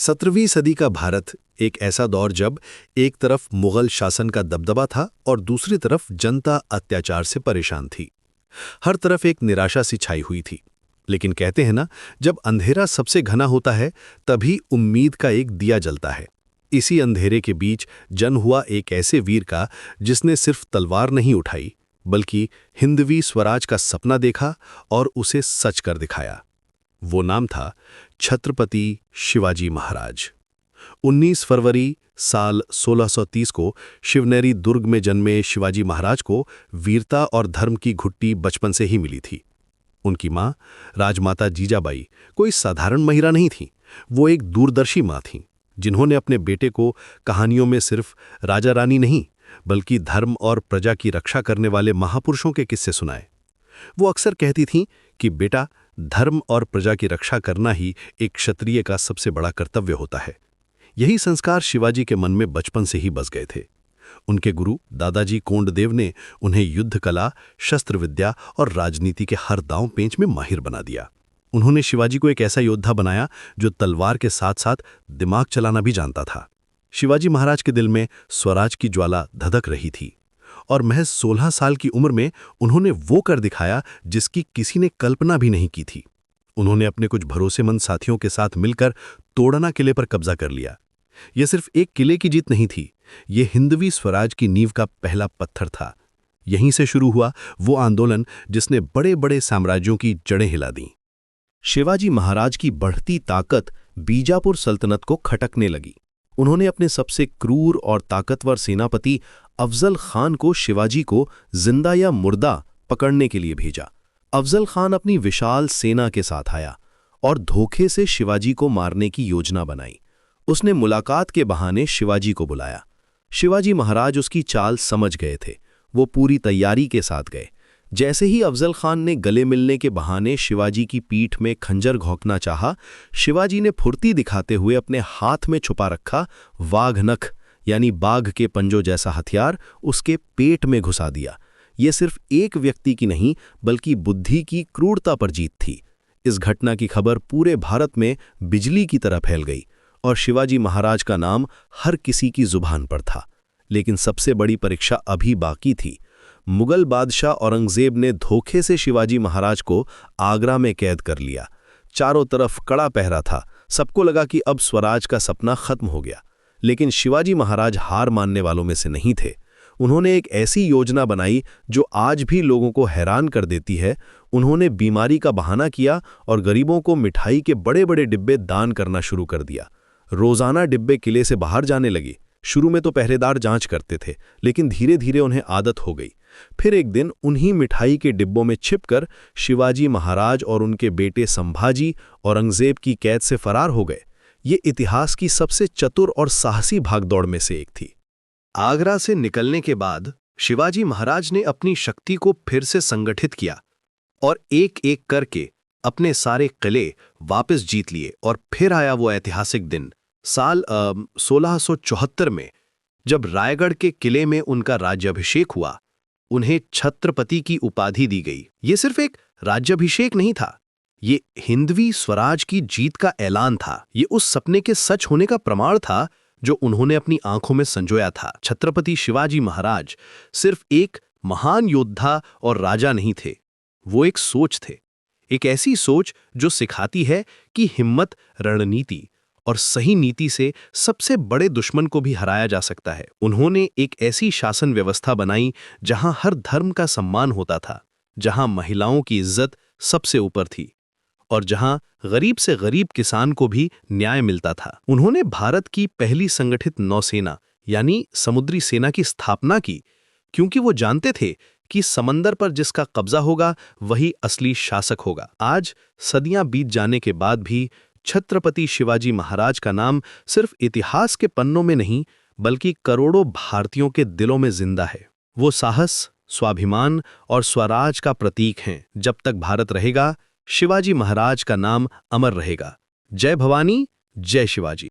17वीं सदी का भारत एक ऐसा दौर जब एक तरफ मुगल शासन का दबदबा था और दूसरी तरफ जनता अत्याचार से परेशान थी। हर तरफ एक निराशा सी छाई हुई थी। लेकिन कहते हैं ना, जब अंधेरा सबसे घना होता है तभी उम्मीद का एक दिया जलता है। इसी अंधेरे के बीच जन्म हुआ एक ऐसे वीर का जिसने सिर्फ तलवार नहीं उठाई बल्कि हिंदवी स्वराज का सपना देखा और उसे सच कर दिखाया। वो नाम था छत्रपति शिवाजी महाराज। 19 फरवरी साल 1630 को शिवनेरी दुर्ग में जन्मे शिवाजी महाराज को वीरता और धर्म की घुट्टी बचपन से ही मिली थी। उनकी मां राजमाता जीजाबाई कोई साधारण महिला नहीं थी। वो एक दूरदर्शी मां थीं, जिन्होंने अपने बेटे को कहानियों में सिर्फ राजा रानी नहीं बल्कि धर्म और प्रजा की रक्षा करने वाले महापुरुषों के किस्से सुनाए। वो अक्सर कहती थीं कि बेटा, धर्म और प्रजा की रक्षा करना ही एक क्षत्रिय का सबसे बड़ा कर्तव्य होता है। यही संस्कार शिवाजी के मन में बचपन से ही बस गए थे। उनके गुरु दादाजी कोंडदेव ने उन्हें युद्ध कला, शस्त्र विद्या और राजनीति के हर दांव पेंच में माहिर बना दिया। उन्होंने शिवाजी को एक ऐसा योद्धा बनाया जो तलवार के साथ साथ दिमाग चलाना भी जानता था। शिवाजी महाराज के दिल में स्वराज की ज्वाला धधक रही थी और महज 16 साल की उम्र में उन्होंने वो कर दिखाया जिसकी किसी ने कल्पना भी नहीं की थी। उन्होंने अपने कुछ भरोसेमंद साथियों के साथ मिलकर तोड़ना किले पर कब्जा कर लिया। यह सिर्फ एक किले की जीत नहीं थी, ये हिंदवी स्वराज की नींव का पहला पत्थर था। यहीं से शुरू हुआ वो आंदोलन जिसने बड़े बड़े साम्राज्यों की जड़ें हिला दीं। शिवाजी महाराज की बढ़ती ताकत बीजापुर सल्तनत को खटकने लगी। उन्होंने अपने सबसे क्रूर और ताकतवर सेनापति अफजल खान को शिवाजी को जिंदा या मुर्दा पकड़ने के लिए भेजा। अफजल खान अपनी विशाल सेना के साथ आया और धोखे से शिवाजी को मारने की योजना बनाई। उसने मुलाकात के बहाने शिवाजी को बुलाया। शिवाजी महाराज उसकी चाल समझ गए थे। वो पूरी तैयारी के साथ गए। जैसे ही अफजल खान ने गले मिलने के बहाने शिवाजी की पीठ में खंजर घोंकना चाहा, शिवाजी ने फुर्ती दिखाते हुए अपने हाथ में छुपा रखा वाघनख यानी बाघ के पंजों जैसा हथियार उसके पेट में घुसा दिया। ये सिर्फ एक व्यक्ति की नहीं बल्कि बुद्धि की क्रूरता पर जीत थी। इस घटना की खबर पूरे भारत में बिजली की तरह फैल गई और शिवाजी महाराज का नाम हर किसी की जुबान पर था। लेकिन सबसे बड़ी परीक्षा अभी बाकी थी। मुगल बादशाह औरंगजेब ने धोखे से शिवाजी महाराज को आगरा में कैद कर लिया। चारों तरफ कड़ा पहरा था। सबको लगा कि अब स्वराज का सपना खत्म हो गया। लेकिन शिवाजी महाराज हार मानने वालों में से नहीं थे। उन्होंने एक ऐसी योजना बनाई जो आज भी लोगों को हैरान कर देती है। उन्होंने बीमारी का बहाना किया और गरीबों को मिठाई के बड़े बड़े डिब्बे दान करना शुरू कर दिया। रोजाना डिब्बे किले से बाहर जाने लगे। शुरू में तो पहरेदार जांच करते थे, लेकिन धीरे धीरे उन्हें आदत हो गई। फिर एक दिन उन्हीं मिठाई के डिब्बों में छिपकर शिवाजी महाराज और उनके बेटे संभाजी औरंगजेब की कैद से फरार हो गए। ये इतिहास की सबसे चतुर और साहसी भागदौड़ में से एक थी। आगरा से निकलने के बाद शिवाजी महाराज ने अपनी शक्ति को फिर से संगठित किया और एक एक करके अपने सारे किले वापस जीत लिए। और फिर आया वो ऐतिहासिक दिन साल 1674 में, जब रायगढ़ के किले में उनका राज्याभिषेक हुआ। उन्हें छत्रपति की उपाधि दी गई। ये सिर्फ एक राज्याभिषेक नहीं था, ये हिंदवी स्वराज की जीत का ऐलान था। ये उस सपने के सच होने का प्रमाण था जो उन्होंने अपनी आंखों में संजोया था। छत्रपति शिवाजी महाराज सिर्फ एक महान योद्धा और राजा नहीं थे, वो एक सोच थे। एक ऐसी सोच जो सिखाती है कि हिम्मत, रणनीति और सही नीति से सबसे बड़े दुश्मन को भी हराया जा सकता है। उन्होंने एक ऐसी शासन व्यवस्था बनाई जहां हर धर्म का सम्मान होता था, जहां महिलाओं की इज्जत सबसे ऊपर थी और जहां गरीब से गरीब किसान को भी न्याय मिलता था। उन्होंने भारत की पहली संगठित नौसेना यानी समुद्री सेना की स्थापना की, क्योंकि वो जानते थे कि समंदर पर जिसका कब्जा होगा वही असली शासक होगा। आज सदियां बीत जाने के बाद भी छत्रपति शिवाजी महाराज का नाम सिर्फ इतिहास के पन्नों में नहीं बल्कि करोड़ों भारतीयों के दिलों में जिंदा है। वो साहस, स्वाभिमान और स्वराज का प्रतीक हैं। जब तक भारत रहेगा, शिवाजी महाराज का नाम अमर रहेगा। जय भवानी, जय शिवाजी।